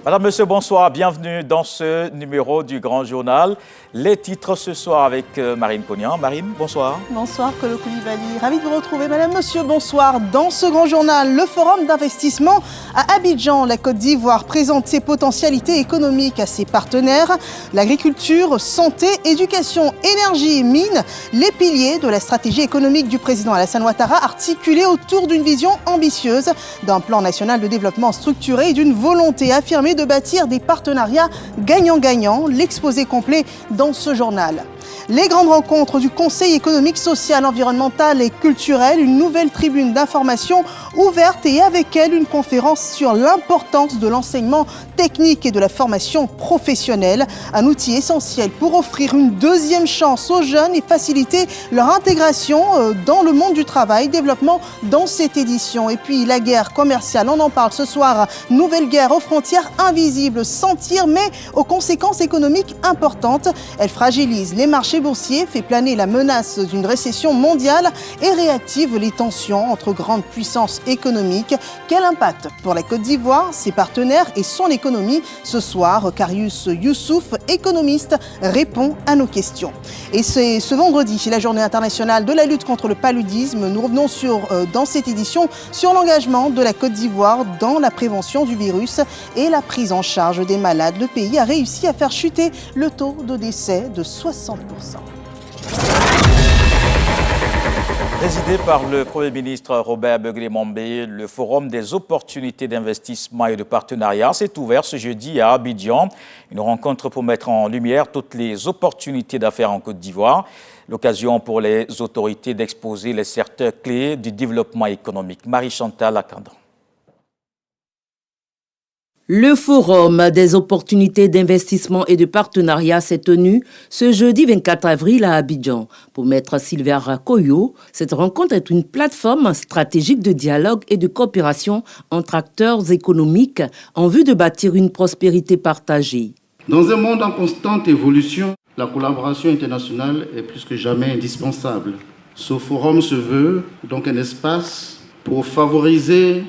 Madame, Monsieur, bonsoir. Bienvenue dans ce numéro du Grand Journal. Les titres ce soir avec Marine Cognan. Marine, bonsoir. Bonsoir, Kolo Koulibaly. Ravi de vous retrouver. Madame, Monsieur, bonsoir. Dans ce Grand Journal, le Forum d'investissement à Abidjan, la Côte d'Ivoire, présente ses potentialités économiques à ses partenaires. L'agriculture, santé, éducation, énergie, mines, les piliers de la stratégie économique du président Alassane Ouattara, articulés autour d'une vision ambitieuse, d'un plan national de développement structuré et d'une volonté affirmée de bâtir des partenariats gagnant-gagnant. L'exposé complet dans ce journal. Les grandes rencontres du Conseil économique, social, environnemental et culturel, une nouvelle tribune d'information ouverte et avec elle une conférence sur l'importance de l'enseignement technique et de la formation professionnelle, un outil essentiel pour offrir une deuxième chance aux jeunes et faciliter leur intégration dans le monde du travail. Développement dans cette édition. Et puis la guerre commerciale, on en parle ce soir. Nouvelle guerre aux frontières invisibles, sentir mais aux conséquences économiques importantes. Elle fragilise les marchés boursiers, fait planer la menace d'une récession mondiale et réactive les tensions entre grandes puissances économiques. Quel impact pour la Côte d'Ivoire, ses partenaires et son économie? Ce soir, Karius Youssouf, économiste, répond à nos questions. Et c'est ce vendredi, la journée internationale de la lutte contre le paludisme. Nous revenons dans cette édition sur l'engagement de la Côte d'Ivoire dans la prévention du virus et la prise en charge des malades. Le pays a réussi à faire chuter le taux de décès de 60%. Présidé par le Premier ministre Robert Begley-Mambé, le Forum des opportunités d'investissement et de partenariat s'est ouvert ce jeudi à Abidjan. Une rencontre pour mettre en lumière toutes les opportunités d'affaires en Côte d'Ivoire. L'occasion pour les autorités d'exposer les secteurs clés du développement économique. Marie-Chantal Akandan. Le Forum des opportunités d'investissement et de partenariat s'est tenu ce jeudi 24 avril à Abidjan. Pour Maître Sylvain Rakoyo, cette rencontre est une plateforme stratégique de dialogue et de coopération entre acteurs économiques en vue de bâtir une prospérité partagée. Dans un monde en constante évolution, la collaboration internationale est plus que jamais indispensable. Ce forum se veut donc un espace pour favoriser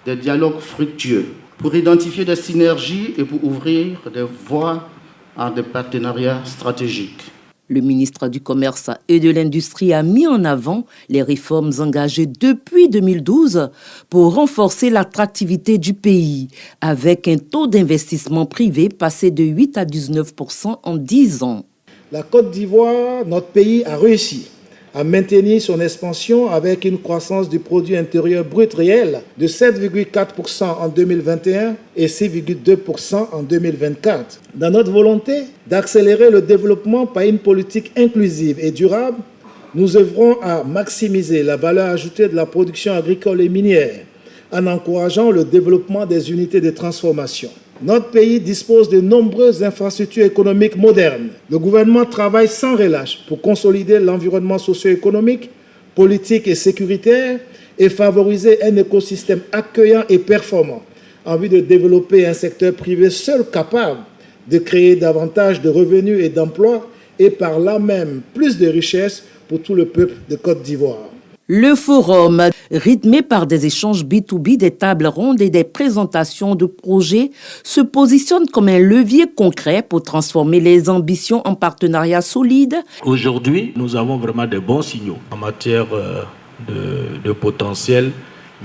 des dialogues fructueux, pour identifier des synergies et pour ouvrir des voies à des partenariats stratégiques. Le ministre du Commerce et de l'Industrie a mis en avant les réformes engagées depuis 2012 pour renforcer l'attractivité du pays, avec un taux d'investissement privé passé de 8 à 19% en 10 ans. La Côte d'Ivoire, notre pays, a réussi à maintenir son expansion avec une croissance du produit intérieur brut réel de 7,4% en 2021 et 6,2% en 2024. Dans notre volonté d'accélérer le développement par une politique inclusive et durable, nous œuvrons à maximiser la valeur ajoutée de la production agricole et minière en encourageant le développement des unités de transformation. Notre pays dispose de nombreuses infrastructures économiques modernes. Le gouvernement travaille sans relâche pour consolider l'environnement socio-économique, politique et sécuritaire et favoriser un écosystème accueillant et performant en vue de développer un secteur privé seul capable de créer davantage de revenus et d'emplois et par là même plus de richesses pour tout le peuple de Côte d'Ivoire. Le forum, rythmé par des échanges B2B, des tables rondes et des présentations de projets, se positionne comme un levier concret pour transformer les ambitions en partenariats solides. Aujourd'hui, nous avons vraiment de bons signaux en matière de potentiel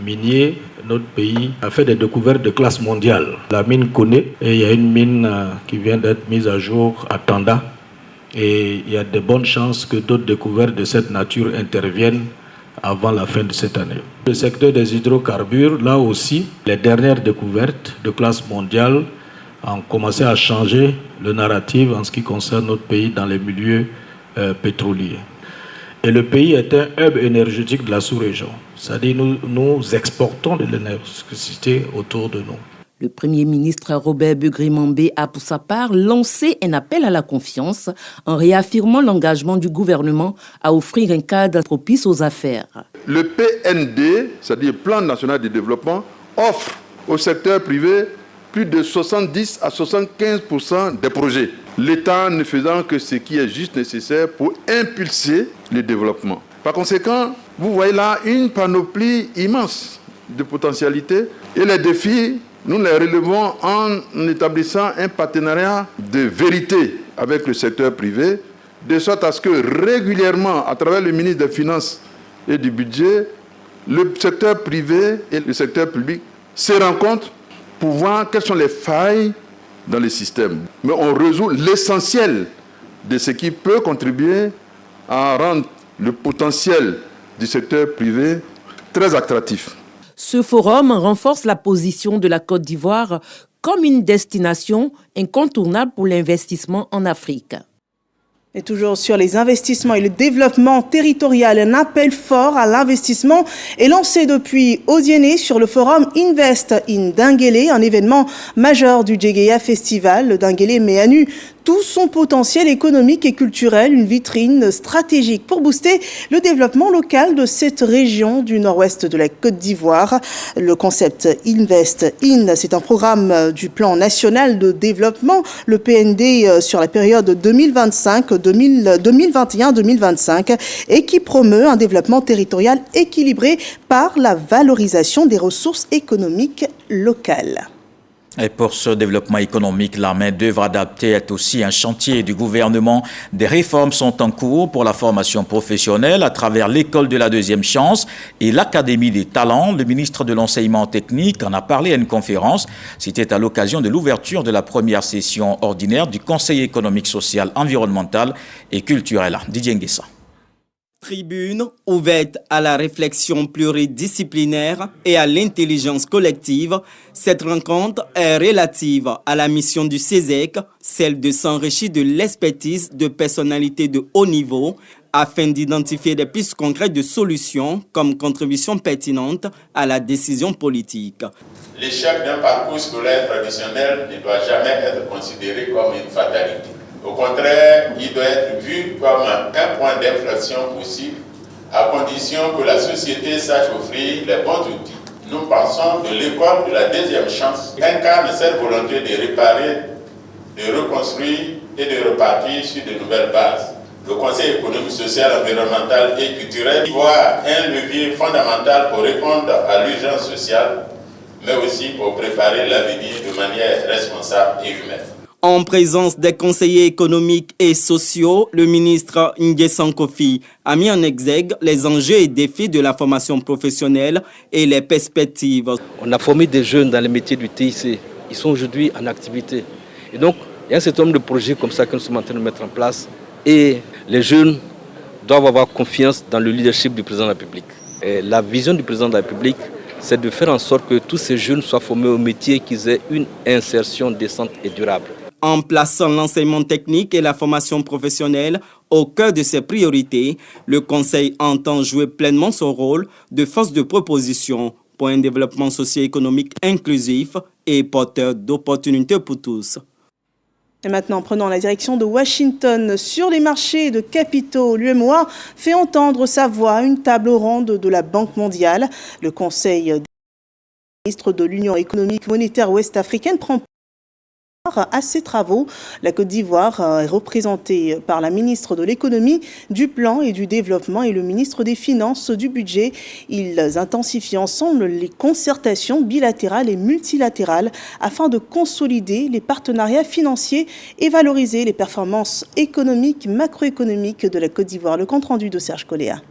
minier. Notre pays a fait des découvertes de classe mondiale. La mine Koné, et il y a une mine qui vient d'être mise à jour à Tanda. Et il y a de bonnes chances que d'autres découvertes de cette nature interviennent avant la fin de cette année. Le secteur des hydrocarbures, là aussi, les dernières découvertes de classe mondiale ont commencé à changer le narratif en ce qui concerne notre pays dans les milieux pétroliers. Et le pays est un hub énergétique de la sous-région. C'est-à-dire nous exportons de l'électricité autour de nous. Le Premier ministre Robert Begley-Mambé a pour sa part lancé un appel à la confiance en réaffirmant l'engagement du gouvernement à offrir un cadre propice aux affaires. Le PND, c'est-à-dire Plan national de développement, offre au secteur privé plus de 70 à 75% des projets. L'État ne faisant que ce qui est juste nécessaire pour impulser le développement. Par conséquent, vous voyez là une panoplie immense de potentialités et les défis nous les relevons en établissant un partenariat de vérité avec le secteur privé, de sorte à ce que régulièrement, à travers le ministre des Finances et du Budget, le secteur privé et le secteur public se rencontrent pour voir quelles sont les failles dans le système. Mais on résout l'essentiel de ce qui peut contribuer à rendre le potentiel du secteur privé très attractif. Ce forum renforce la position de la Côte d'Ivoire comme une destination incontournable pour l'investissement en Afrique. Et toujours sur les investissements et le développement territorial, un appel fort à l'investissement est lancé depuis Odiéné sur le forum Invest in Dinguélé, un événement majeur du Djéguéa Festival. Le Dinguélé met à nu tout son potentiel économique et culturel, une vitrine stratégique pour booster le développement local de cette région du nord-ouest de la Côte d'Ivoire. Le concept Invest In, c'est un programme du plan national de développement, le PND, sur la période 2021-2025 et qui promeut un développement territorial équilibré par la valorisation des ressources économiques locales. Et pour ce développement économique, la main-d'œuvre adaptée est aussi un chantier du gouvernement. Des réformes sont en cours pour la formation professionnelle à travers l'école de la deuxième chance et l'Académie des talents. Le ministre de l'enseignement technique en a parlé à une conférence. C'était à l'occasion de l'ouverture de la première session ordinaire du Conseil économique, social, environnemental et culturel. Didier Nguessa. Tribune ouverte à la réflexion pluridisciplinaire et à l'intelligence collective, cette rencontre est relative à la mission du CESEC, celle de s'enrichir de l'expertise de personnalités de haut niveau afin d'identifier des pistes concrètes de solutions comme contribution pertinente à la décision politique. L'échec d'un parcours scolaire traditionnel ne doit jamais être considéré comme une fatalité. Au contraire, il doit être vu comme un point d'inflexion possible, à condition que la société sache offrir les bons outils. Nous pensons que l'école de la deuxième chance incarne cette volonté de réparer, de reconstruire et de repartir sur de nouvelles bases. Le Conseil économique, social, environnemental et culturel voit un levier fondamental pour répondre à l'urgence sociale, mais aussi pour préparer l'avenir de manière responsable et humaine. En présence des conseillers économiques et sociaux, le ministre Nguessan Kofi a mis en exergue les enjeux et défis de la formation professionnelle et les perspectives. On a formé des jeunes dans les métiers du TIC. Ils sont aujourd'hui en activité. Et donc, il y a un certain nombre de projets comme ça que nous sommes en train de mettre en place. Et les jeunes doivent avoir confiance dans le leadership du président de la République. Et la vision du président de la République, c'est de faire en sorte que tous ces jeunes soient formés au métier, qu'ils aient une insertion décente et durable. En plaçant l'enseignement technique et la formation professionnelle au cœur de ses priorités, le Conseil entend jouer pleinement son rôle de force de proposition pour un développement socio-économique inclusif et porteur d'opportunités pour tous. Et maintenant, prenons la direction de Washington. Sur les marchés de capitaux, l'UEMOA fait entendre sa voix à une table ronde de la Banque mondiale. Le Conseil des ministres de l'Union économique monétaire ouest-africaine prend part à ces travaux. La Côte d'Ivoire est représentée par la ministre de l'économie, du plan et du développement et le ministre des finances du budget. Ils intensifient ensemble les concertations bilatérales et multilatérales afin de consolider les partenariats financiers et valoriser les performances économiques, macroéconomiques de la Côte d'Ivoire. Le compte-rendu de Serge Coléa.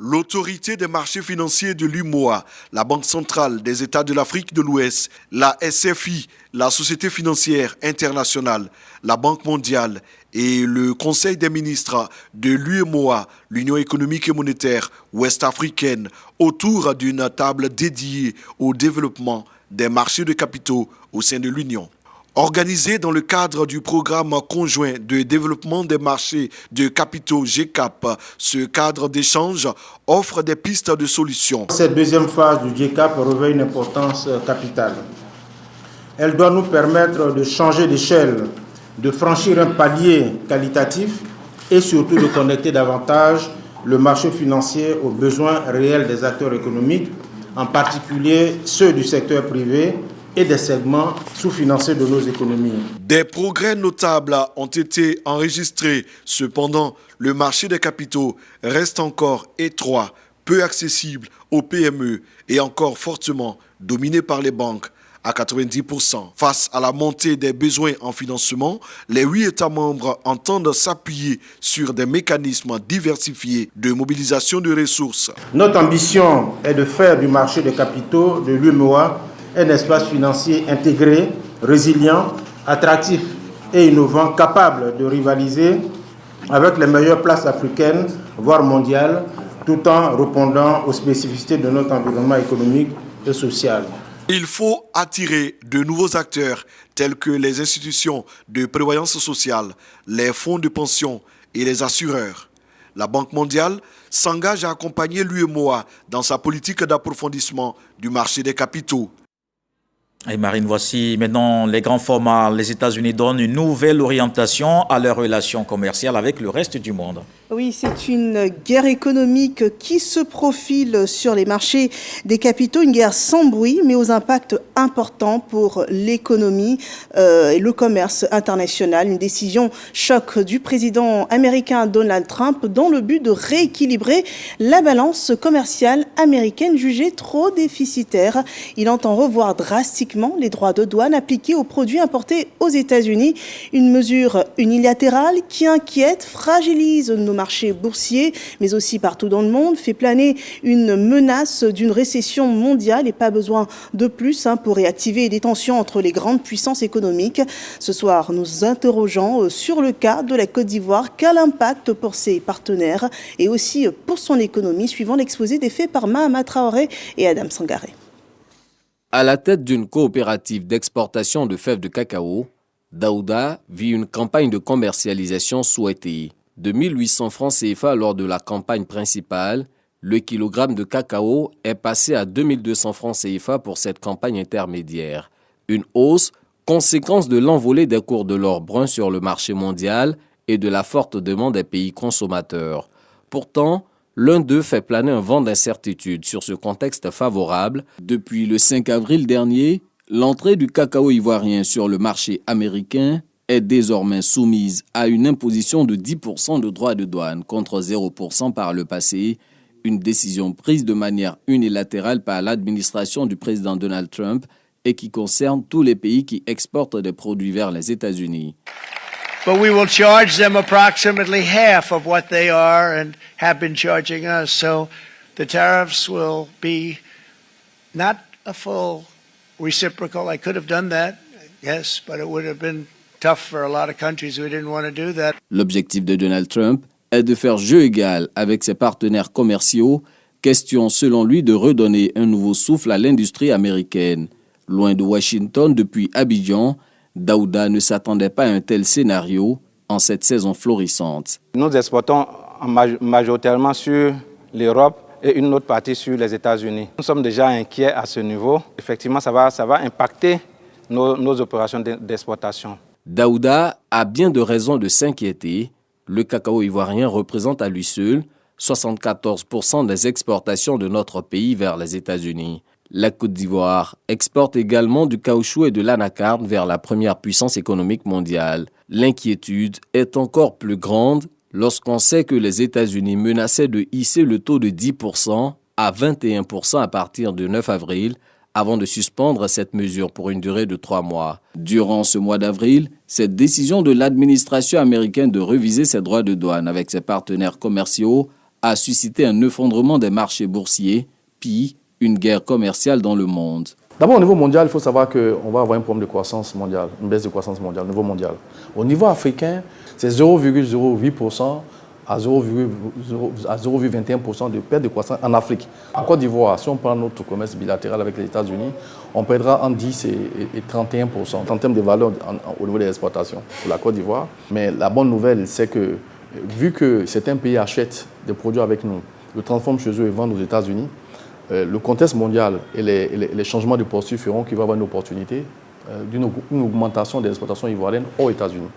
L'autorité des marchés financiers de l'UEMOA, la Banque centrale des États de l'Afrique de l'Ouest, la SFI, la Société financière internationale, la Banque mondiale et le Conseil des ministres de l'UEMOA, l'Union économique et monétaire ouest-africaine, autour d'une table dédiée au développement des marchés de capitaux au sein de l'Union. Organisé dans le cadre du programme conjoint de développement des marchés de capitaux GCAP, ce cadre d'échange offre des pistes de solutions. Cette deuxième phase du GCAP revêt une importance capitale. Elle doit nous permettre de changer d'échelle, de franchir un palier qualitatif et surtout de connecter davantage le marché financier aux besoins réels des acteurs économiques, en particulier ceux du secteur privé et des segments sous-financés de nos économies. Des progrès notables ont été enregistrés. Cependant, le marché des capitaux reste encore étroit, peu accessible aux PME est encore fortement dominé par les banques à 90%. Face à la montée des besoins en financement, les 8 États membres entendent s'appuyer sur des mécanismes diversifiés de mobilisation de ressources. Notre ambition est de faire du marché des capitaux de l'UEMOA un espace financier intégré, résilient, attractif et innovant, capable de rivaliser avec les meilleures places africaines, voire mondiales, tout en répondant aux spécificités de notre environnement économique et social. Il faut attirer de nouveaux acteurs tels que les institutions de prévoyance sociale, les fonds de pension et les assureurs. La Banque mondiale s'engage à accompagner l'UEMOA dans sa politique d'approfondissement du marché des capitaux. Et Marine, voici maintenant les grands formats. Les États-Unis donnent une nouvelle orientation à leurs relations commerciales avec le reste du monde. Oui, c'est une guerre économique qui se profile sur les marchés des capitaux, une guerre sans bruit, mais aux impacts importants pour l'économie et le commerce international. Une décision choc du président américain Donald Trump dans le but de rééquilibrer la balance commerciale américaine jugée trop déficitaire. Il entend revoir drastiquement les droits de douane appliqués aux produits importés aux États-Unis. Une mesure unilatérale qui inquiète, fragilise nos marchés boursiers, mais aussi partout dans le monde, fait planer une menace d'une récession mondiale et pas besoin de plus pour réactiver des tensions entre les grandes puissances économiques. Ce soir, nous interrogeons sur le cas de la Côte d'Ivoire. Quel impact pour ses partenaires et aussi pour son économie, suivant l'exposé des faits par Mahama Traoré et Adam Sangaré. À la tête d'une coopérative d'exportation de fèves de cacao, Daouda vit une campagne de commercialisation souhaitée. De 1 800 francs CFA lors de la campagne principale, le kilogramme de cacao est passé à 2 200 francs CFA pour cette campagne intermédiaire. Une hausse, conséquence de l'envolée des cours de l'or brun sur le marché mondial et de la forte demande des pays consommateurs. Pourtant, l'un d'eux fait planer un vent d'incertitude sur ce contexte favorable. Depuis le 5 avril dernier, l'entrée du cacao ivoirien sur le marché américain est désormais soumise à une imposition de 10% de droits de douane contre 0% par le passé, une décision prise de manière unilatérale par l'administration du président Donald Trump et qui concerne tous les pays qui exportent des produits vers les États-Unis. But we will charge them approximately half of what they are and have been charging us. So the tariffs will be not a full reciprocal. I could have done that, yes, but it would have been tough for a lot of countries who didn't want to do that. L'objectif de Donald Trump est de faire jeu égal avec ses partenaires commerciaux, question selon lui de redonner un nouveau souffle à l'industrie américaine. Loin de Washington depuis Abidjan, Daouda ne s'attendait pas à un tel scénario en cette saison florissante. Nous exportons majoritairement sur l'Europe et une autre partie sur les États-Unis. Nous sommes déjà inquiets à ce niveau. Effectivement, ça va impacter nos opérations d'exportation. Daouda a bien de raisons de s'inquiéter. Le cacao ivoirien représente à lui seul 74% des exportations de notre pays vers les États-Unis. La Côte d'Ivoire exporte également du caoutchouc et de l'anacarde vers la première puissance économique mondiale. L'inquiétude est encore plus grande lorsqu'on sait que les États-Unis menaçaient de hisser le taux de 10% à 21% à partir du 9 avril, avant de suspendre cette mesure pour une durée de 3 mois. Durant ce mois d'avril, cette décision de l'administration américaine de reviser ses droits de douane avec ses partenaires commerciaux a suscité un effondrement des marchés boursiers, puis une guerre commerciale dans le monde. D'abord, au niveau mondial, il faut savoir qu'on va avoir un problème de croissance mondiale, une baisse de croissance mondiale, au niveau mondial. Au niveau africain, c'est 0,08% à 0,21% de perte de croissance en Afrique. En Côte d'Ivoire, si on prend notre commerce bilatéral avec les États-Unis, on perdra entre 10 et 31% en termes de valeur au niveau des exportations pour la Côte d'Ivoire. Mais la bonne nouvelle, c'est que vu que certains pays achètent des produits avec nous, le transforment chez eux et vendent aux États-Unis, le contexte mondial et les changements de posture feront qu'il va y avoir une opportunité d'une augmentation des exportations ivoiriennes aux États-Unis,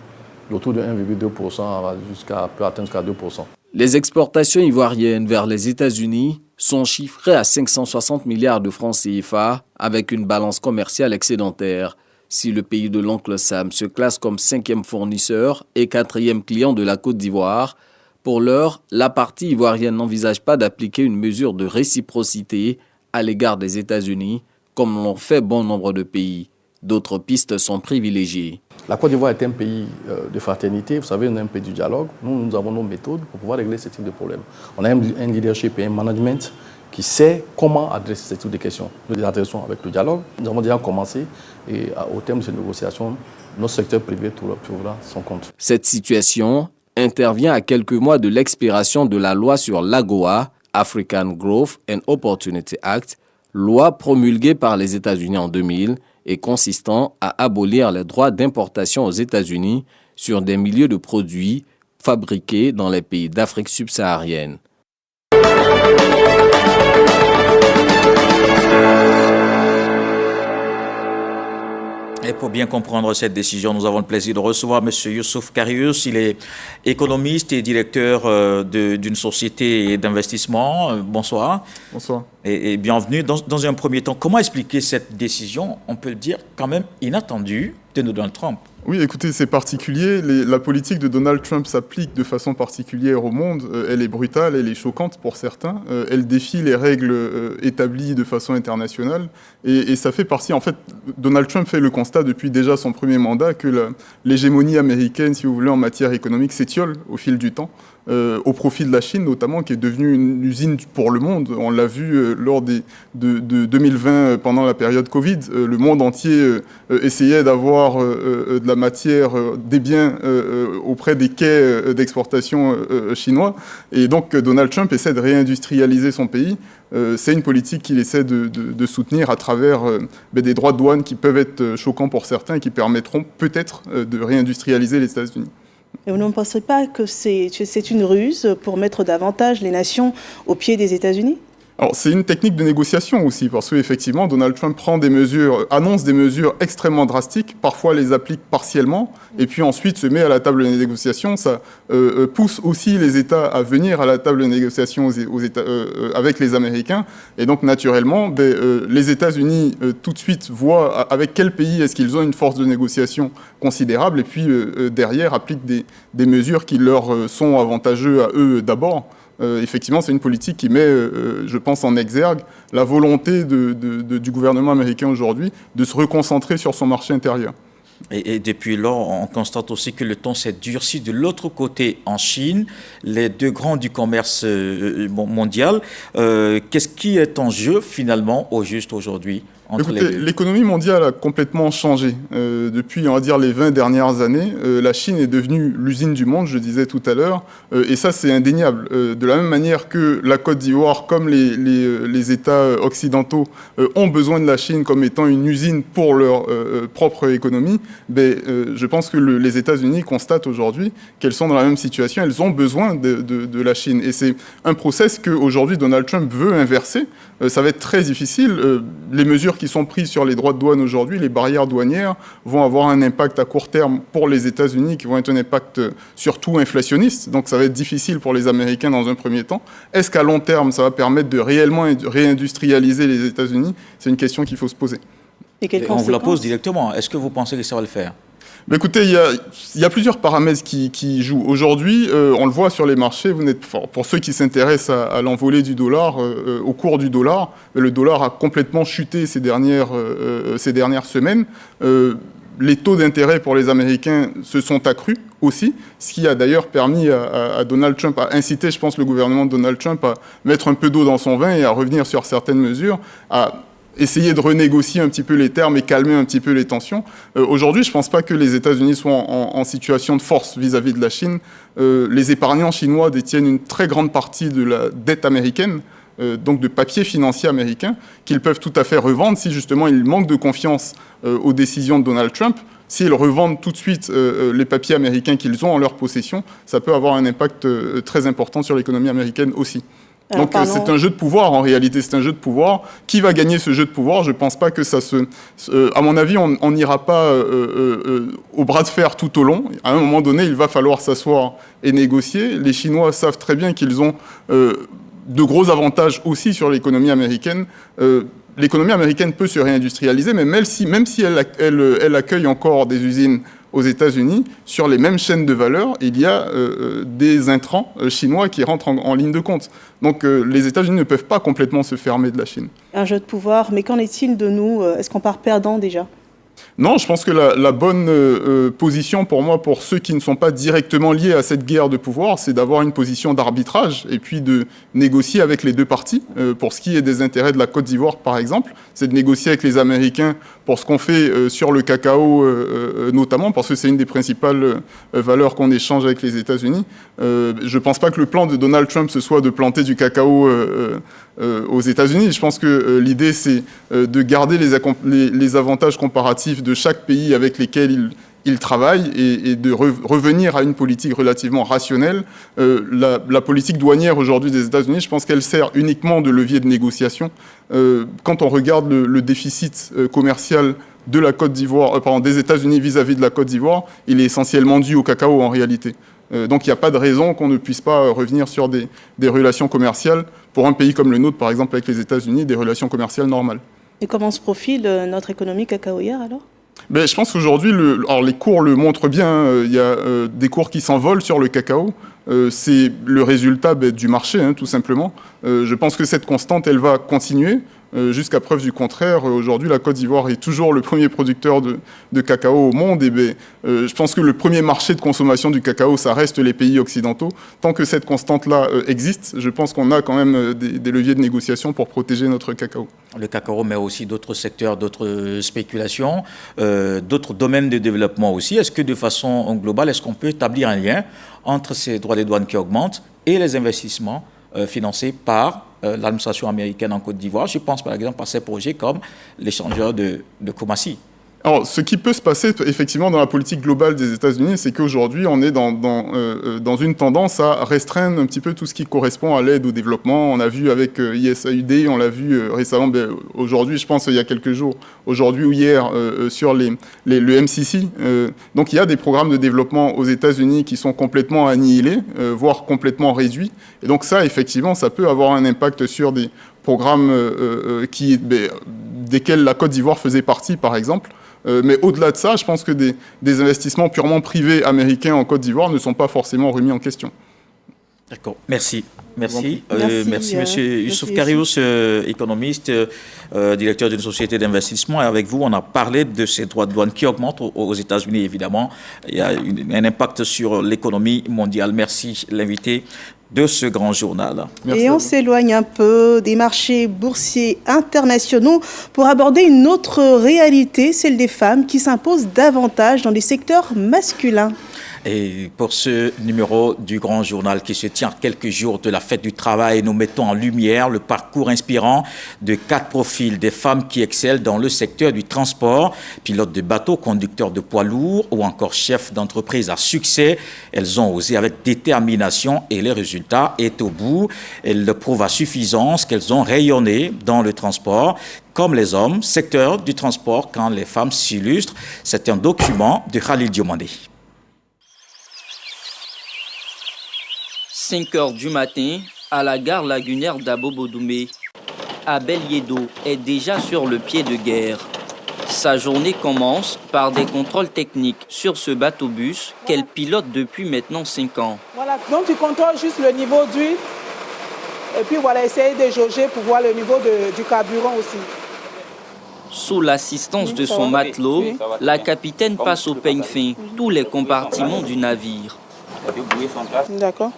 autour de 1,2% jusqu'à 2%. Les exportations ivoiriennes vers les États-Unis sont chiffrées à 560 milliards de francs CFA avec une balance commerciale excédentaire. Si le pays de l'oncle Sam se classe comme 5e fournisseur et 4e client de la Côte d'Ivoire, Pour l'heure, la partie ivoirienne n'envisage pas d'appliquer une mesure de réciprocité à l'égard des États-Unis, comme l'ont fait bon nombre de pays. D'autres pistes sont privilégiées. La Côte d'Ivoire est un pays de fraternité, vous savez, on est un pays du dialogue. Nous avons nos méthodes pour pouvoir régler ce type de problème. On a un leadership et un management qui sait comment adresser ce type de questions. Nous les adressons avec le dialogue. Nous avons déjà commencé et au terme de ces négociations, notre secteur privé trouvera son compte. Cette situation intervient à quelques mois de l'expiration de la loi sur l'AGOA, African Growth and Opportunity Act, loi promulguée par les États-Unis en 2000 et consistant à abolir les droits d'importation aux États-Unis sur des milliers de produits fabriqués dans les pays d'Afrique subsaharienne. Et pour bien comprendre cette décision, nous avons le plaisir de recevoir M. Youssouf Karius. Il est économiste et directeur d'une société d'investissement. Bonsoir. Bonsoir. Et bienvenue. Dans un premier temps, comment expliquer cette décision, on peut le dire, quand même inattendue de Donald Trump? Oui, écoutez, c'est particulier. La politique de Donald Trump s'applique de façon particulière au monde. Elle est brutale, elle est choquante pour certains. Elle défie les règles établies de façon internationale. Et ça fait partie... En fait, Donald Trump fait le constat depuis déjà son premier mandat que l'hégémonie américaine, si vous voulez, en matière économique s'étiole au fil du temps. Au profit de la Chine notamment, qui est devenue une usine pour le monde. On l'a vu lors de 2020, pendant la période Covid. Le monde entier essayait d'avoir de la matière, des biens auprès des quais d'exportation chinois. Et donc Donald Trump essaie de réindustrialiser son pays. C'est une politique qu'il essaie de soutenir à travers des droits de douane qui peuvent être choquants pour certains et qui permettront peut-être de réindustrialiser les États-Unis. Et vous ne pensez pas que c'est une ruse pour mettre davantage les nations au pied des États-Unis ? Alors, c'est une technique de négociation aussi, parce qu'effectivement, Donald Trump annonce des mesures extrêmement drastiques, parfois les applique partiellement, et puis ensuite se met à la table des négociations. Ça pousse aussi les États à venir à la table de négociation avec les Américains. Et donc, naturellement, les États-Unis tout de suite voient avec quel pays est-ce qu'ils ont une force de négociation considérable, et puis derrière appliquent des mesures qui leur sont avantageuses à eux d'abord. Effectivement, c'est une politique qui met, je pense, en exergue la volonté du gouvernement américain aujourd'hui de se reconcentrer sur son marché intérieur. Et depuis lors, on constate aussi que le ton s'est durci de l'autre côté en Chine, les deux grands du commerce mondial. Qu'est-ce qui est en jeu finalement au juste aujourd'hui ? Écoutez, l'économie mondiale a complètement changé. Depuis, on va dire, les 20 dernières années, la Chine est devenue l'usine du monde, je disais tout à l'heure, et ça, c'est indéniable. De la même manière que la Côte d'Ivoire, comme les États occidentaux, ont besoin de la Chine comme étant une usine pour leur propre économie, je pense que les États-Unis constatent aujourd'hui qu'elles sont dans la même situation. Elles ont besoin de la Chine. Et c'est un process qu'aujourd'hui Donald Trump veut inverser. Ça va être très difficile. Les mesures qui sont prises sur les droits de douane aujourd'hui, les barrières douanières, vont avoir un impact à court terme pour les États-Unis qui vont être un impact surtout inflationniste. Donc ça va être difficile pour les Américains dans un premier temps. Est-ce qu'à long terme, ça va permettre de réellement réindustrialiser les États-Unis ? C'est une question qu'il faut se poser. Et on vous la pose directement. Est-ce que vous pensez que ça va le faire ? Écoutez, il y a plusieurs paramètres qui jouent. Aujourd'hui, on le voit sur les marchés, pour ceux qui s'intéressent à l'envolée du dollar, au cours du dollar, le dollar a complètement chuté ces dernières semaines. Les taux d'intérêt pour les Américains se sont accrus aussi, ce qui a d'ailleurs permis à Donald Trump, à inciter, je pense, le gouvernement de Donald Trump à mettre un peu d'eau dans son vin et à revenir sur certaines mesures, à essayer de renégocier un petit peu les termes et calmer un petit peu les tensions. Aujourd'hui, je ne pense pas que les États-Unis soient en situation de force vis-à-vis de la Chine. Les épargnants chinois détiennent une très grande partie de la dette américaine, donc de papier financier américain, qu'ils peuvent tout à fait revendre si justement ils manquent de confiance aux décisions de Donald Trump. S'ils revendent tout de suite les papiers américains qu'ils ont en leur possession, ça peut avoir un impact très important sur l'économie américaine aussi. Donc c'est un jeu de pouvoir en réalité, c'est un jeu de pouvoir. Qui va gagner ce jeu de pouvoir ? Je ne pense pas que ça à mon avis, on n'ira pas au bras de fer tout au long. À un moment donné, il va falloir s'asseoir et négocier. Les Chinois savent très bien qu'ils ont de gros avantages aussi sur l'économie américaine. L'économie américaine peut se réindustrialiser, mais même si elle accueille encore des usines aux États-Unis, sur les mêmes chaînes de valeur, il y a des intrants chinois qui rentrent en ligne de compte. Donc les États-Unis ne peuvent pas complètement se fermer de la Chine. Un jeu de pouvoir, mais qu'en est-il de nous? Est-ce qu'on part perdant déjà? Non, je pense que la bonne position pour moi, pour ceux qui ne sont pas directement liés à cette guerre de pouvoir, c'est d'avoir une position d'arbitrage et puis de négocier avec les deux parties. Pour ce qui est des intérêts de la Côte d'Ivoire, par exemple, c'est de négocier avec les Américains pour ce qu'on fait sur le cacao, notamment, parce que c'est une des principales valeurs qu'on échange avec les États-Unis. Je ne pense pas que le plan de Donald Trump, ce soit de planter du cacao aux États-Unis. Je pense que l'idée, c'est de garder les avantages comparatifs de chaque pays avec lesquels il travaille et de revenir à une politique relativement rationnelle. La politique douanière aujourd'hui des États-Unis, je pense qu'elle sert uniquement de levier de négociation. Quand on regarde le déficit commercial de la Côte d'Ivoire, des États-Unis vis-à-vis de la Côte d'Ivoire, il est essentiellement dû au cacao en réalité. Donc il n'y a pas de raison qu'on ne puisse pas revenir sur des relations commerciales pour un pays comme le nôtre, par exemple avec les États-Unis, des relations commerciales normales. Et comment se profile notre économie cacaoyère alors? Ben, je pense qu'aujourd'hui, les cours le montrent bien. Il y a des cours qui s'envolent sur le cacao. C'est le résultat du marché, tout simplement. Je pense que cette constante, elle va continuer. Jusqu'à preuve du contraire, aujourd'hui, la Côte d'Ivoire est toujours le premier producteur de cacao au monde. Et je pense que le premier marché de consommation du cacao, ça reste les pays occidentaux. Tant que cette constante-là existe, je pense qu'on a quand même des leviers de négociation pour protéger notre cacao. Le cacao, mais aussi d'autres secteurs, d'autres spéculations, d'autres domaines de développement aussi. Est-ce que de façon globale, est-ce qu'on peut établir un lien entre ces droits des douanes qui augmentent et les investissements financés par l'administration américaine en Côte d'Ivoire? Je pense par exemple à ces projets comme l'échangeur de Koumassi. Alors, ce qui peut se passer effectivement dans la politique globale des États-Unis, c'est qu'aujourd'hui, on est dans une tendance à restreindre un petit peu tout ce qui correspond à l'aide au développement. On a vu avec ISAID, on l'a vu récemment, aujourd'hui, je pense il y a quelques jours, aujourd'hui ou hier, sur le MCC. Donc, il y a des programmes de développement aux États-Unis qui sont complètement annihilés, voire complètement réduits. Et donc ça, effectivement, ça peut avoir un impact sur des programmes desquels la Côte d'Ivoire faisait partie, par exemple. Mais au-delà de ça, je pense que des investissements purement privés américains en Côte d'Ivoire ne sont pas forcément remis en question. D'accord, merci. Merci, monsieur Youssouf Karious, économiste, directeur d'une société d'investissement. Et avec vous, on a parlé de ces droits de douane qui augmentent aux États-Unis, évidemment. Il y a un impact sur l'économie mondiale. Merci, l'invité de ce grand journal. Et on s'éloigne un peu des marchés boursiers internationaux pour aborder une autre réalité, celle des femmes qui s'imposent davantage dans les secteurs masculins. Et pour ce numéro du Grand Journal qui se tient à quelques jours de la fête du travail, nous mettons en lumière le parcours inspirant de 4 profils des femmes qui excellent dans le secteur du transport, pilotes de bateaux, conducteurs de poids lourds ou encore chefs d'entreprise à succès. Elles ont osé avec détermination et le résultat est au bout. Elles le prouvent à suffisance qu'elles ont rayonné dans le transport. Comme les hommes, secteur du transport quand les femmes s'illustrent. C'est un document de Khalil Diomandé. 5 heures du matin, à la gare lagunaire d'Abobodoumé, Abel Yedo est déjà sur le pied de guerre. Sa journée commence par des contrôles techniques sur ce bateau-bus qu'elle pilote depuis maintenant 5 ans. Voilà, donc tu contrôles juste le niveau d'huile et puis voilà, essayer de jauger pour voir le niveau du carburant aussi. Sous l'assistance de son matelot, la capitaine passe au peigne fin tous les compartiments du navire. D'accord.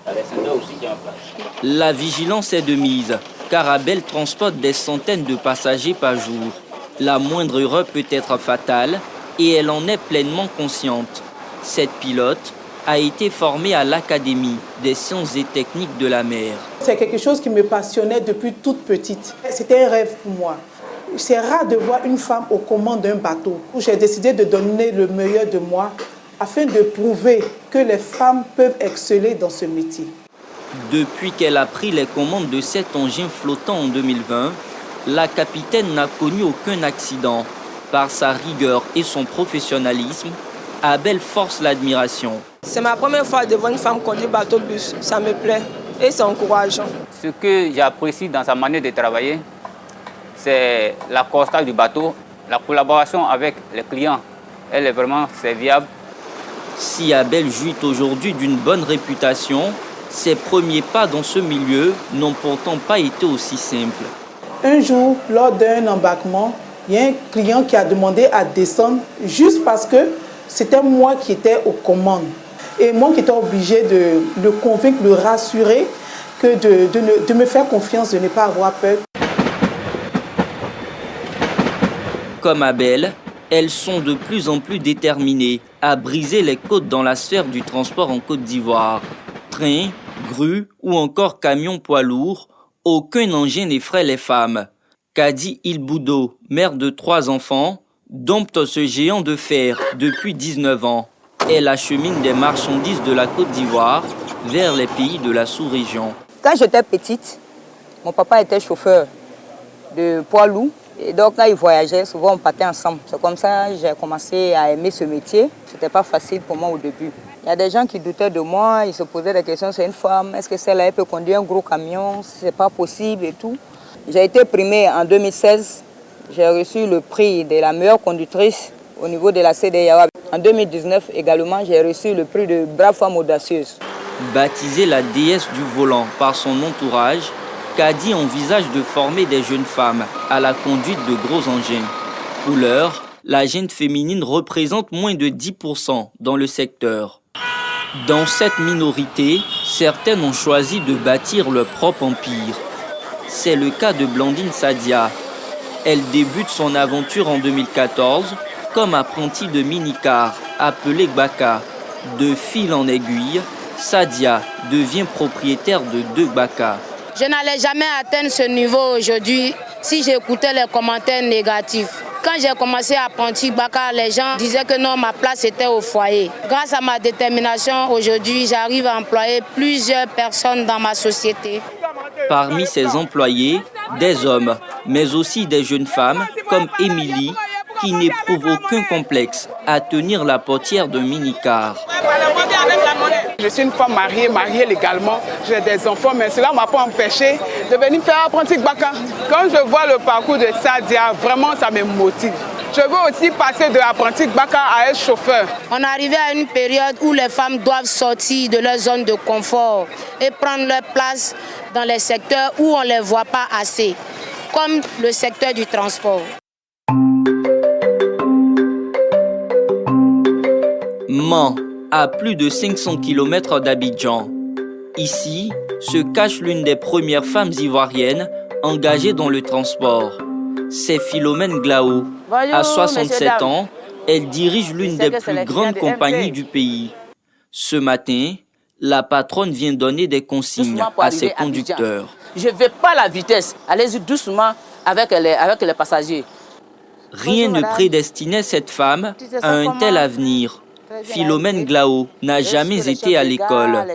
La vigilance est de mise, car Abel transporte des centaines de passagers par jour. La moindre erreur peut être fatale et elle en est pleinement consciente. Cette pilote a été formée à l'Académie des sciences et techniques de la mer. C'est quelque chose qui me passionnait depuis toute petite. C'était un rêve pour moi. C'est rare de voir une femme aux commandes d'un bateau. J'ai décidé de donner le meilleur de moi afin de prouver que les femmes peuvent exceller dans ce métier. Depuis qu'elle a pris les commandes de cet engin flottant en 2020, la capitaine n'a connu aucun accident. Par sa rigueur et son professionnalisme, Abel force l'admiration. C'est ma première fois de voir une femme conduire bateau-bus. Ça me plaît et c'est encourageant. Ce que j'apprécie dans sa manière de travailler, c'est la constance du bateau, la collaboration avec les clients. Elle est vraiment serviable. Si Abel jouit aujourd'hui d'une bonne réputation, ses premiers pas dans ce milieu n'ont pourtant pas été aussi simples. Un jour, lors d'un embarquement, il y a un client qui a demandé à descendre juste parce que c'était moi qui étais aux commandes. Et moi qui étais obligé de le convaincre, le rassurer, que de me faire confiance, de ne pas avoir peur. Comme Abel, elles sont de plus en plus déterminées à briser les codes dans la sphère du transport en Côte d'Ivoire. Trains, grues ou encore camions poids lourds, aucun engin n'effraie les femmes. Kadi Ilboudo, mère de 3 enfants, dompte ce géant de fer depuis 19 ans. Elle achemine des marchandises de la Côte d'Ivoire vers les pays de la sous-région. Quand j'étais petite, mon papa était chauffeur de poids lourd. Et donc, quand il voyageait, souvent on partait ensemble. C'est comme ça que j'ai commencé à aimer ce métier. Ce n'était pas facile pour moi au début. Il y a des gens qui doutaient de moi, ils se posaient des questions, c'est une femme, est-ce que celle-là peut conduire un gros camion, c'est pas possible et tout. J'ai été primée en 2016, j'ai reçu le prix de la meilleure conductrice au niveau de la CDAO. En 2019 également, j'ai reçu le prix de Brave Femme Audacieuse. Baptisée la déesse du volant par son entourage, Kadi envisage de former des jeunes femmes à la conduite de gros engins. Pour l'heure, la gente féminine représente moins de 10% dans le secteur. Dans cette minorité, certaines ont choisi de bâtir leur propre empire. C'est le cas de Blandine Sadia. Elle débute son aventure en 2014 comme apprentie de minicar appelée Gbaka. De fil en aiguille, Sadia devient propriétaire de 2 Gbaka. Je n'allais jamais atteindre ce niveau aujourd'hui si j'écoutais les commentaires négatifs. Quand j'ai commencé à apprendre Gbaka, les gens disaient que non, ma place était au foyer. Grâce à ma détermination, aujourd'hui, j'arrive à employer plusieurs personnes dans ma société. Parmi ces employés, des hommes, mais aussi des jeunes femmes comme Émilie, qui n'éprouve aucun complexe à tenir la portière d'un minicar. Je suis une femme mariée légalement, j'ai des enfants, mais cela ne m'a pas empêché de venir faire apprenti Gbaka. Quand je vois le parcours de Sadia, vraiment ça me motive. Je veux aussi passer de apprenti Gbaka à être chauffeur. On est arrivé à une période où les femmes doivent sortir de leur zone de confort et prendre leur place dans les secteurs où on ne les voit pas assez, comme le secteur du transport. Mans, à plus de 500 km d'Abidjan. Ici se cache l'une des premières femmes ivoiriennes engagées dans le transport. C'est Philomène Glao. À 67 ans, elle dirige l'une des plus grandes compagnies du pays. Ce matin, la patronne vient donner des consignes à ses conducteurs. Je ne veux pas la vitesse. Allez-y doucement avec les passagers. Rien ne prédestinait cette femme à un tel avenir. Philomène Glao n'a jamais été à l'école.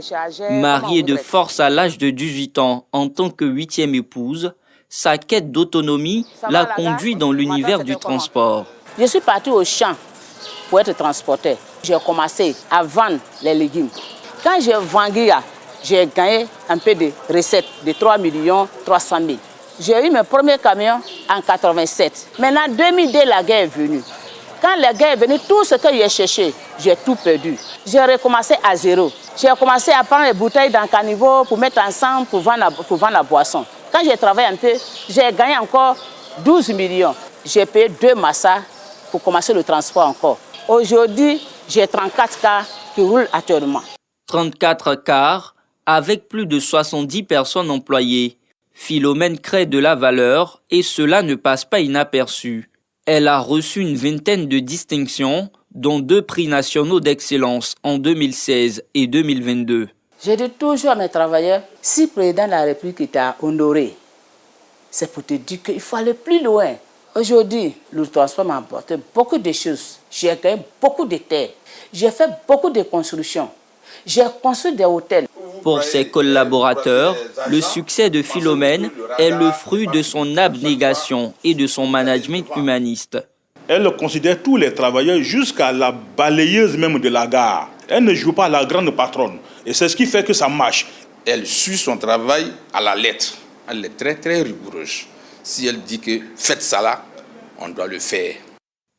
Mariée de force à l'âge de 18 ans en tant que 8e épouse, sa quête d'autonomie l'a conduit dans l'univers du transport. Je suis partie au champ pour être transportée. J'ai commencé à vendre les légumes. Quand j'ai vendu, j'ai gagné un peu de recettes de 3 300 000. J'ai eu mes premiers camions en 1987. Maintenant, en 2002, la guerre est venue. Quand la guerre est venue, tout ce que j'ai cherché, j'ai tout perdu. J'ai recommencé à zéro. J'ai commencé à prendre les bouteilles dans le caniveau pour mettre ensemble pour vendre la boisson. Quand j'ai travaillé un peu, j'ai gagné encore 12 millions. J'ai payé 2 massas pour commencer le transport encore. Aujourd'hui, j'ai 34 cars qui roulent actuellement. 34 cars avec plus de 70 personnes employées. Philomène crée de la valeur et cela ne passe pas inaperçu. Elle a reçu une vingtaine de distinctions, dont 2 prix nationaux d'excellence en 2016 et 2022. Je dis toujours à mes travailleurs, si le président de la République t'a honoré, c'est pour te dire qu'il faut aller plus loin. Aujourd'hui, le transport m'a apporté beaucoup de choses. J'ai gagné beaucoup de terres. J'ai fait beaucoup de constructions. J'ai construit des hôtels. Pour ses collaborateurs, le succès de Philomène est le fruit de son abnégation et de son management humaniste. Elle considère tous les travailleurs jusqu'à la balayeuse même de la gare. Elle ne joue pas la grande patronne. Et c'est ce qui fait que ça marche. Elle suit son travail à la lettre. Elle est très, très rigoureuse. Si elle dit que faites ça là, on doit le faire.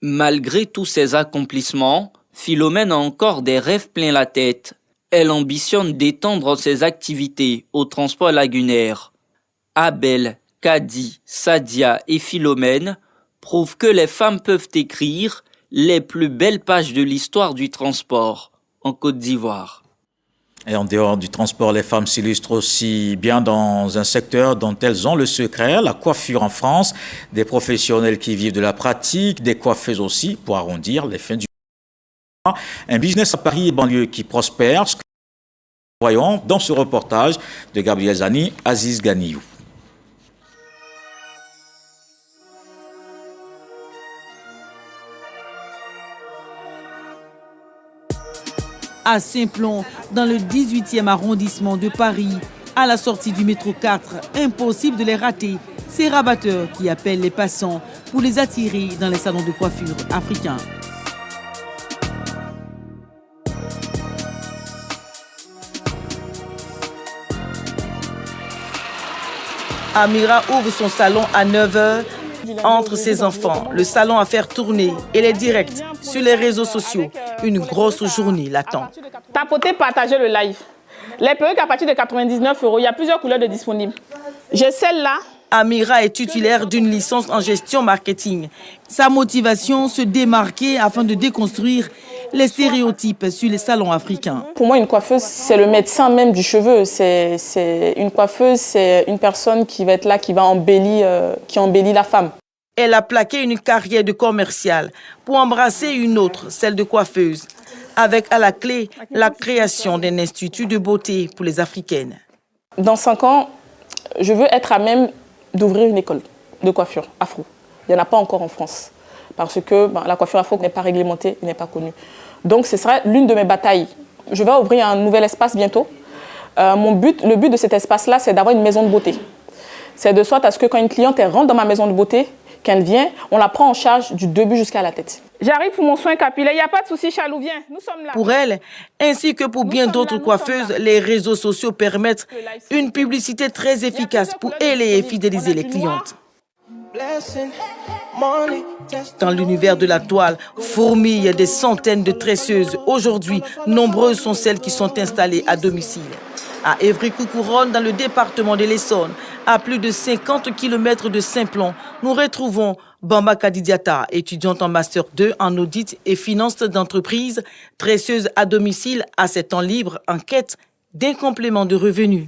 Malgré tous ses accomplissements, Philomène a encore des rêves plein la tête. Elle ambitionne d'étendre ses activités au transport lagunaire. Abel, Kadi, Sadia et Philomène prouvent que les femmes peuvent écrire les plus belles pages de l'histoire du transport en Côte d'Ivoire. Et en dehors du transport, les femmes s'illustrent aussi bien dans un secteur dont elles ont le secret, la coiffure en France. Des professionnels qui vivent de la pratique, des coiffeuses aussi pour arrondir les fins du mois. Un business à Paris et banlieue qui prospère. Ce que nous voyons dans ce reportage de Gabriel Zani, Aziz Ganiou. À Saint-Plon, dans le 18e arrondissement de Paris, à la sortie du métro 4, impossible de les rater, ces rabatteurs qui appellent les passants pour les attirer dans les salons de coiffure africains. Amira ouvre son salon à 9h. Entre ses enfants, le salon à faire tourner et les directs sur les réseaux sociaux, une grosse journée l'attend. Tapoter, partager le live. Les perruques à partir de 99 €, il y a plusieurs couleurs de disponibles. J'ai celle-là. Amira est titulaire d'une licence en gestion marketing. Sa motivation, se démarquer afin de déconstruire les stéréotypes sur les salons africains. Pour moi, une coiffeuse, c'est le médecin même du cheveu. Une coiffeuse, c'est une personne qui va être là, qui embellit la femme. Elle a plaqué une carrière de commerciale pour embrasser une autre, celle de coiffeuse, avec à la clé la création d'un institut de beauté pour les Africaines. Dans 5 ans, je veux être à même d'ouvrir une école de coiffure afro. Il n'y en a pas encore en France, parce que la coiffure afro n'est pas réglementée, n'est pas connue. Donc ce sera l'une de mes batailles. Je vais ouvrir un nouvel espace bientôt. Le but de cet espace-là, c'est d'avoir une maison de beauté. C'est de sorte à ce que quand une cliente rentre dans ma maison de beauté, qu'elle vient, on la prend en charge du début jusqu'à la tête. J'arrive pour mon soin capillaire, il n'y a pas de souci, Chalou, viens, nous sommes là. Pour elle, ainsi que pour bien d'autres coiffeuses, les réseaux sociaux permettent une publicité très efficace pour aider et fidéliser les clientes. Dans l'univers de la toile, fourmillent des centaines de tresseuses. Aujourd'hui, nombreuses sont celles qui sont installées à domicile. À Évry-Coucouronne, dans le département de l'Essonne, à plus de 50 km de Saint-Plon, nous retrouvons Bamba Kadidiata, étudiante en Master 2 en audit et finance d'entreprise, tresseuse à domicile à ses temps libres en quête d'un complément de revenus.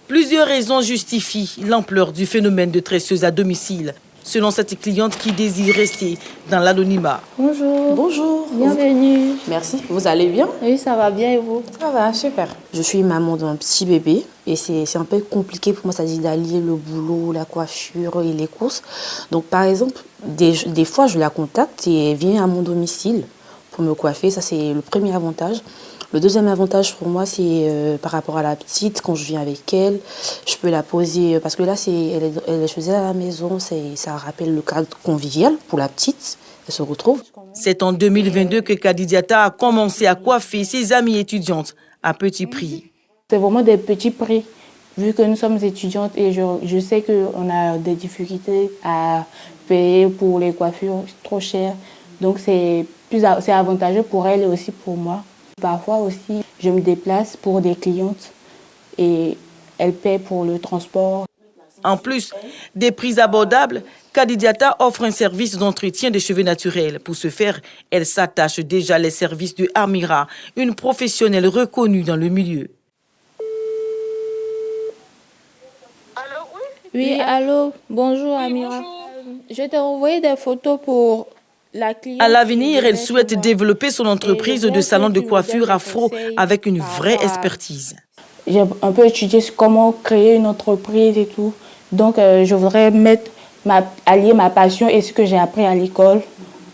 Plusieurs raisons justifient l'ampleur du phénomène de tresseuse à domicile, selon cette cliente qui désire rester dans l'anonymat. Bonjour. Bonjour. Bienvenue. Merci. Vous allez bien? Oui, ça va bien et vous? Ça va, super. Je suis maman d'un petit bébé et c'est un peu compliqué pour moi, c'est-à-dire d'allier le boulot, la coiffure et les courses. Donc par exemple, des fois je la contacte et elle vient à mon domicile pour me coiffer. Ça c'est le premier avantage. Le deuxième avantage pour moi, c'est par rapport à la petite, quand je viens avec elle, je peux la poser, parce que là, elle est chez elle à la maison, ça rappelle le cadre convivial pour la petite, elle se retrouve. C'est en 2022 que Kadidiata a commencé à coiffer ses amies étudiantes à petit prix. C'est vraiment des petits prix, vu que nous sommes étudiantes et je sais qu'on a des difficultés à payer pour les coiffures trop chères, donc c'est avantageux pour elle et aussi pour moi. Parfois aussi, je me déplace pour des clientes et elles paient pour le transport. En plus des prix abordables, Kadidiata offre un service d'entretien des cheveux naturels. Pour ce faire, elle s'attache déjà les services de Amira, une professionnelle reconnue dans le milieu. Oui, allô, bonjour Amira. Je t'ai envoyé des photos pour... À l'avenir, elle souhaite développer son entreprise de salon de coiffure afro avec une vraie expertise. J'ai un peu étudié comment créer une entreprise et tout. Donc, je voudrais allier ma passion et ce que j'ai appris à l'école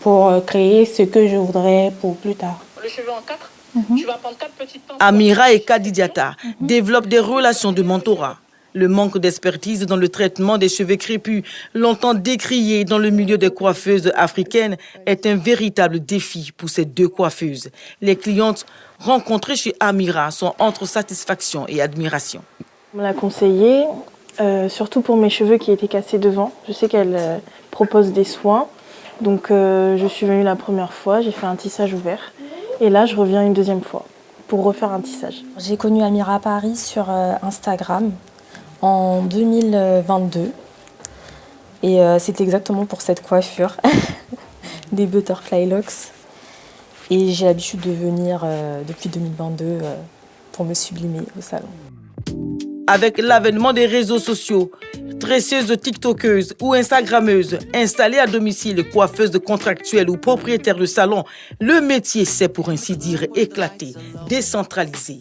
pour créer ce que je voudrais pour plus tard. Le cheveu en 4, tu vas prendre 4 petites pinces. Amira et Kadidiata développent des relations de mentorat. Le manque d'expertise dans le traitement des cheveux crépus, longtemps décrié dans le milieu des coiffeuses africaines, est un véritable défi pour ces deux coiffeuses. Les clientes rencontrées chez Amira sont entre satisfaction et admiration. On me l'a conseillé, surtout pour mes cheveux qui étaient cassés devant. Je sais qu'elle propose des soins Donc je suis venue la première fois, j'ai fait un tissage ouvert. Et là, je reviens une deuxième fois pour refaire un tissage. J'ai connu Amira Paris sur Instagram en 2022. Et c'était exactement pour cette coiffure, des butterfly locks. Et j'ai l'habitude de venir depuis 2022 pour me sublimer au salon. Avec l'avènement des réseaux sociaux, tresseuses tiktokeuses ou instagrammeuses, installées à domicile, coiffeuses contractuelles ou propriétaires de salon, le métier s'est pour ainsi dire éclaté, décentralisé.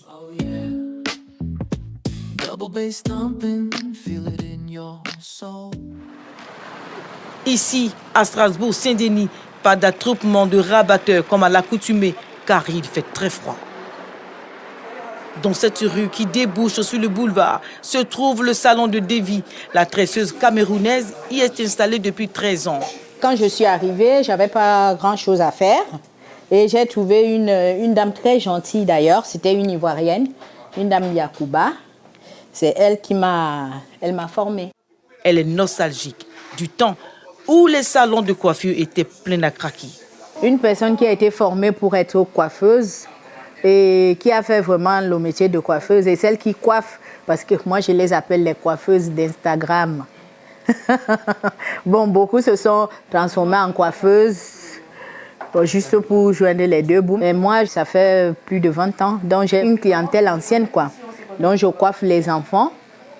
Ici, à Strasbourg-Saint-Denis, pas d'attroupement de rabatteurs comme à l'accoutumée, car il fait très froid. Dans cette rue qui débouche sur le boulevard se trouve le salon de Devi. La tresseuse camerounaise y est installée depuis 13 ans. Quand je suis arrivée, je n'avais pas grand-chose à faire. Et j'ai trouvé une dame très gentille d'ailleurs. C'était une Ivoirienne, une dame Yacouba. C'est elle qui m'a formée. Elle est nostalgique du temps où les salons de coiffure étaient pleins à craquer. Une personne qui a été formée pour être coiffeuse et qui a fait vraiment le métier de coiffeuse et celle qui coiffe, parce que moi je les appelle les coiffeuses d'Instagram. Bon, beaucoup se sont transformés en coiffeuses juste pour joindre les deux bouts. Mais moi, ça fait plus de 20 ans, donc j'ai une clientèle ancienne, quoi. Donc je coiffe les enfants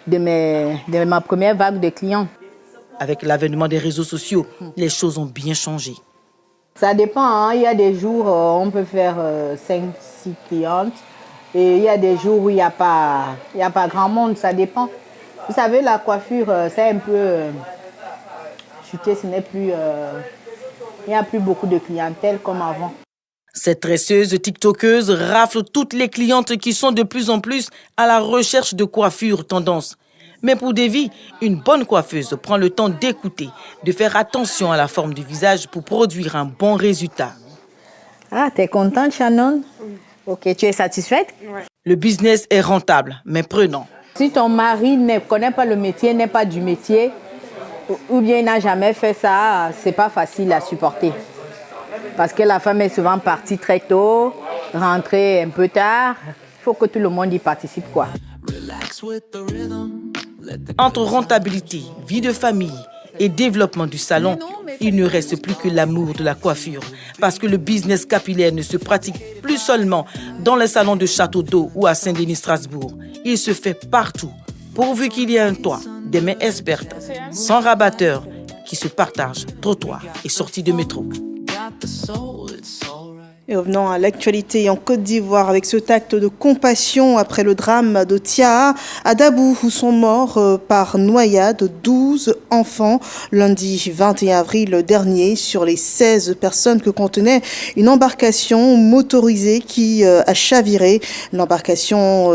de ma première vague de clients. Avec l'avènement des réseaux sociaux, les choses ont bien changé. Ça dépend, hein. Il y a des jours où on peut faire 5-6 clientes et il y a des jours où il n'y a pas grand monde, ça dépend. Vous savez, la coiffure, c'est un peu chuté, ce n'est plus... il n'y a plus beaucoup de clientèle comme avant. Cette tresseuse tiktokeuse rafle toutes les clientes qui sont de plus en plus à la recherche de coiffure tendance. Mais pour Devi, une bonne coiffeuse prend le temps d'écouter, de faire attention à la forme du visage pour produire un bon résultat. Ah, t'es contente, Shannon? Ok, tu es satisfaite? Ouais. Le business est rentable, mais prenant. Si ton mari ne connaît pas le métier, n'est pas du métier, ou bien il n'a jamais fait ça, c'est pas facile à supporter. Parce que la femme est souvent partie très tôt, rentrée un peu tard. Il faut que tout le monde y participe, quoi. Entre rentabilité, vie de famille et développement du salon, il ne reste plus que l'amour de la coiffure. Parce que le business capillaire ne se pratique plus seulement dans les salons de Château d'Eau ou à Saint-Denis-Strasbourg. Il se fait partout, pourvu qu'il y ait un toit, des mains expertes, sans rabatteurs, qui se partagent trottoir et sorties de métro. Et revenons à l'actualité en Côte d'Ivoire avec cet acte de compassion après le drame de Tia à Dabou où sont morts par noyade 12 enfants lundi 21 avril dernier sur les 16 personnes que contenait une embarcation motorisée qui a chaviré. L'embarcation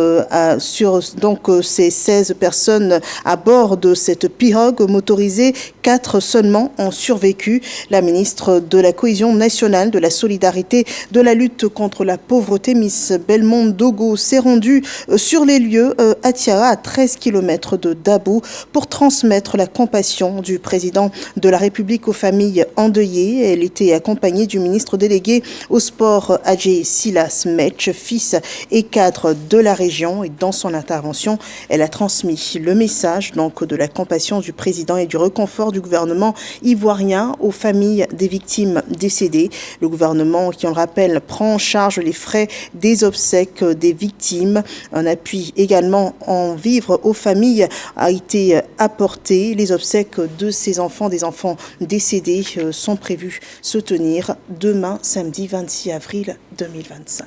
sur donc ces 16 personnes à bord de cette pirogue motorisée, 4 seulement ont survécu. La ministre de la Cohésion nationale, de la solidarité, de la lutte contre la pauvreté, Miss Belmonde Dogo, s'est rendue sur les lieux à Tiara, à 13 km de Dabou, pour transmettre la compassion du président de la République aux familles endeuillées. Elle était accompagnée du ministre délégué au sport, Adjé Silas Metch, fils et cadre de la région. Et dans son intervention, elle a transmis le message donc de la compassion du président et du réconfort du gouvernement ivoirien aux familles des victimes décédées. Le gouvernement, qui on le rappelle, prend en charge les frais des obsèques des victimes. Un appui également en vivres aux familles a été apporté. Les obsèques de ces enfants, des enfants décédés, sont prévues se tenir demain, samedi 26 avril 2025.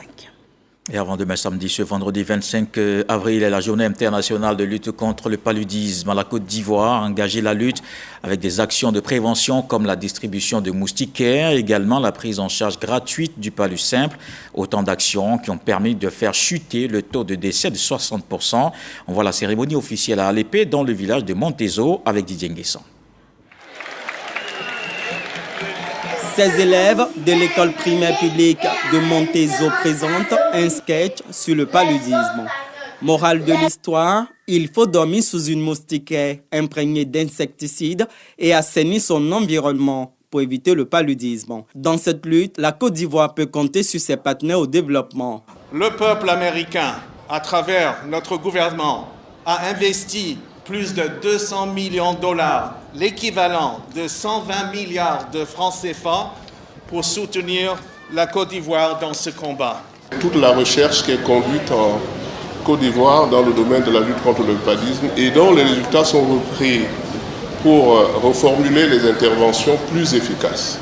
Et avant demain samedi, ce vendredi 25 avril, est la journée internationale de lutte contre le paludisme. La Côte d'Ivoire a engagé la lutte avec des actions de prévention comme la distribution de moustiquaires, également la prise en charge gratuite du palud simple. Autant d'actions qui ont permis de faire chuter le taux de décès de 60%. On voit la cérémonie officielle à Alépé dans le village de Montezo avec Didier Nguessan. Ces élèves de l'école primaire publique de Montezo présentent un sketch sur le paludisme. Morale de l'histoire, il faut dormir sous une moustiquaire imprégnée d'insecticides et assainir son environnement pour éviter le paludisme. Dans cette lutte, la Côte d'Ivoire peut compter sur ses partenaires au développement. Le peuple américain, à travers notre gouvernement, a investi plus de 200 millions de dollars, l'équivalent de 120 milliards de francs CFA, pour soutenir la Côte d'Ivoire dans ce combat. Toute la recherche qui est conduite en Côte d'Ivoire dans le domaine de la lutte contre le paludisme et dont les résultats sont repris pour reformuler les interventions plus efficaces.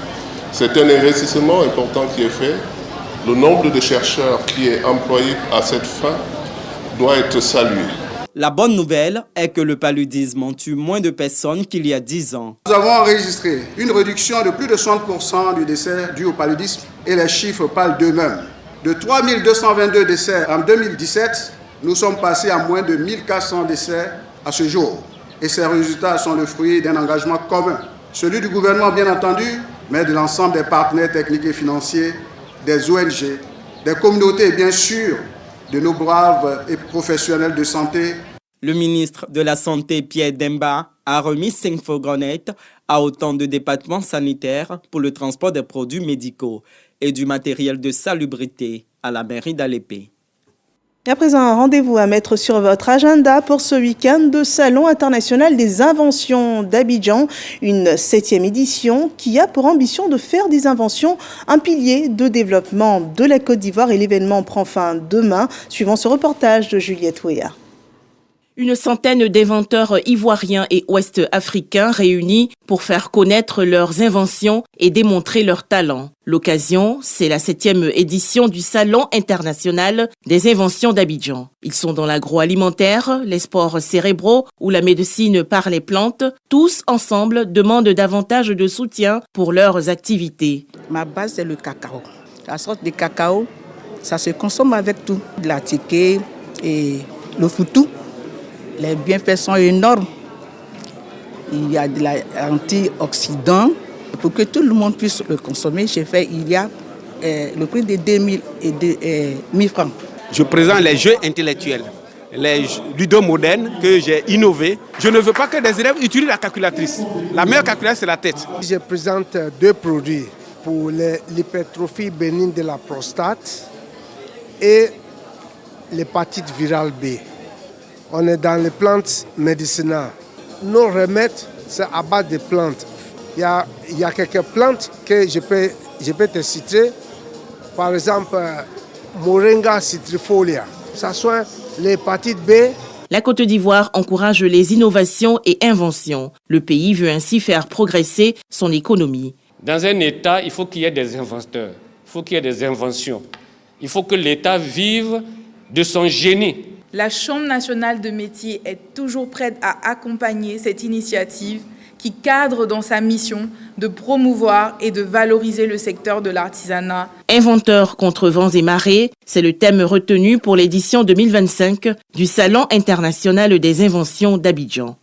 C'est un investissement important qui est fait. Le nombre de chercheurs qui est employé à cette fin doit être salué. La bonne nouvelle est que le paludisme tue moins de personnes qu'il y a 10 ans. Nous avons enregistré une réduction de plus de 60% du décès dû au paludisme et les chiffres parlent d'eux-mêmes. De 3 222 décès en 2017, nous sommes passés à moins de 1 400 décès à ce jour. Et ces résultats sont le fruit d'un engagement commun. Celui du gouvernement, bien entendu, mais de l'ensemble des partenaires techniques et financiers, des ONG, des communautés et bien sûr de nos braves et professionnels de santé. Le ministre de la Santé, Pierre Demba, a remis 5 fourgonnettes à autant de départements sanitaires pour le transport des produits médicaux et du matériel de salubrité à la mairie d'Alépé. Et à présent, un rendez-vous à mettre sur votre agenda pour ce week-end de Salon international des inventions d'Abidjan, une 7e édition qui a pour ambition de faire des inventions un pilier de développement de la Côte d'Ivoire et l'événement prend fin demain, suivant ce reportage de Juliette Ouéa. Une centaine d'inventeurs ivoiriens et ouest-africains réunis pour faire connaître leurs inventions et démontrer leurs talents. L'occasion, c'est la 7e édition du Salon international des inventions d'Abidjan. Ils sont dans l'agroalimentaire, les sports cérébraux ou la médecine par les plantes. Tous ensemble demandent davantage de soutien pour leurs activités. Ma base, c'est le cacao. La sorte de cacao, ça se consomme avec tout. De la tiquée et le foutou. Les bienfaits sont énormes. Il y a de l'antioxydant. Pour que tout le monde puisse le consommer, il y a le prix de 2000 et 1000 francs. Je présente les jeux intellectuels, les ludos modernes que j'ai innovés. Je ne veux pas que des élèves utilisent la calculatrice. La meilleure calculatrice, c'est la tête. Je présente 2 produits pour l'hypertrophie bénigne de la prostate et l'hépatite virale B. On est dans les plantes médicinales. Nos remèdes, c'est à base de plantes. Il y a quelques plantes que je peux te citer. Par exemple, Moringa citrifolia. Ça soigne l'hépatite B. La Côte d'Ivoire encourage les innovations et inventions. Le pays veut ainsi faire progresser son économie. Dans un État, il faut qu'il y ait des inventeurs, il faut qu'il y ait des inventions. Il faut que l'État vive de son génie. La Chambre nationale de métiers est toujours prête à accompagner cette initiative qui cadre dans sa mission de promouvoir et de valoriser le secteur de l'artisanat. Inventeurs contre vents et marées, c'est le thème retenu pour l'édition 2025 du Salon international des inventions d'Abidjan.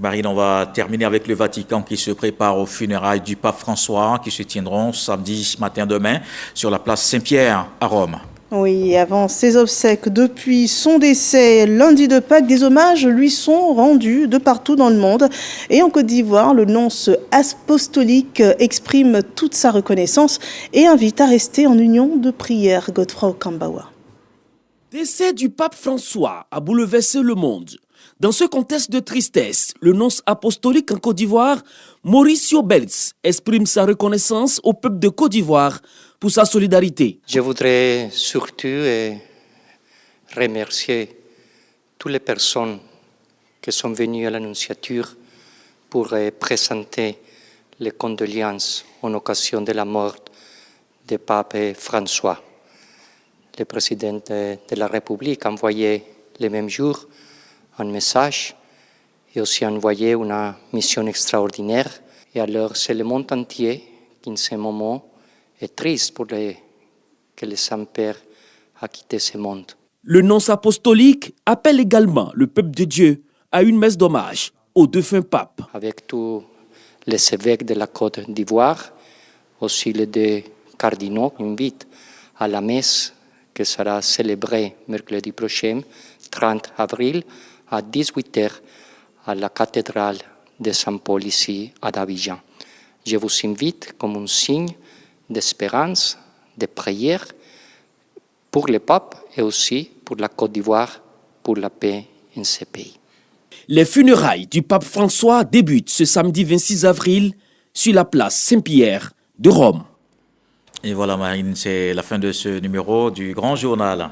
Marine, on va terminer avec le Vatican qui se prépare aux funérailles du pape François qui se tiendront samedi matin demain sur la place Saint-Pierre à Rome. Oui, avant ses obsèques, depuis son décès lundi de Pâques, des hommages lui sont rendus de partout dans le monde. Et en Côte d'Ivoire, le nonce apostolique exprime toute sa reconnaissance et invite à rester en union de prière. Godefroy Okambawa. Décès du pape François a bouleversé le monde. Dans ce contexte de tristesse, le nonce apostolique en Côte d'Ivoire, Mauricio Belz, exprime sa reconnaissance au peuple de Côte d'Ivoire pour sa solidarité. Je voudrais surtout remercier toutes les personnes qui sont venues à l'Annonciature pour présenter les condoléances en occasion de la mort du pape François. Le président de la République a envoyé le même jour un message et aussi envoyé une mission extraordinaire. Et alors c'est le monde entier qui en ce moment est triste pour que le Saint-Père a quitté ce monde. Le nonce apostolique appelle également le peuple de Dieu à une messe d'hommage au défunt pape. Avec tous les évêques de la Côte d'Ivoire, aussi les 2 cardinaux, invitent à la messe qui sera célébrée mercredi prochain, 30 avril, à 18h, à la cathédrale de Saint-Paul ici à Abidjan. Je vous invite comme un signe d'espérance, de prière pour le pape et aussi pour la Côte d'Ivoire, pour la paix en ce pays. Les funérailles du pape François débutent ce samedi 26 avril sur la place Saint-Pierre de Rome. Et voilà Marine, c'est la fin de ce numéro du Grand Journal.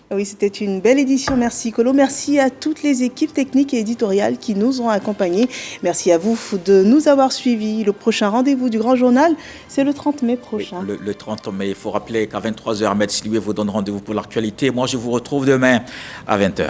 Oui, c'était une belle édition. Merci Colo. Merci à toutes les équipes techniques et éditoriales qui nous ont accompagnés. Merci à vous de nous avoir suivis. Le prochain rendez-vous du Grand Journal, c'est le 30 mai prochain. Oui, le 30 mai, il faut rappeler qu'à 23h, Ahmed Silioué vous donne rendez-vous pour l'actualité. Moi, je vous retrouve demain à 20h.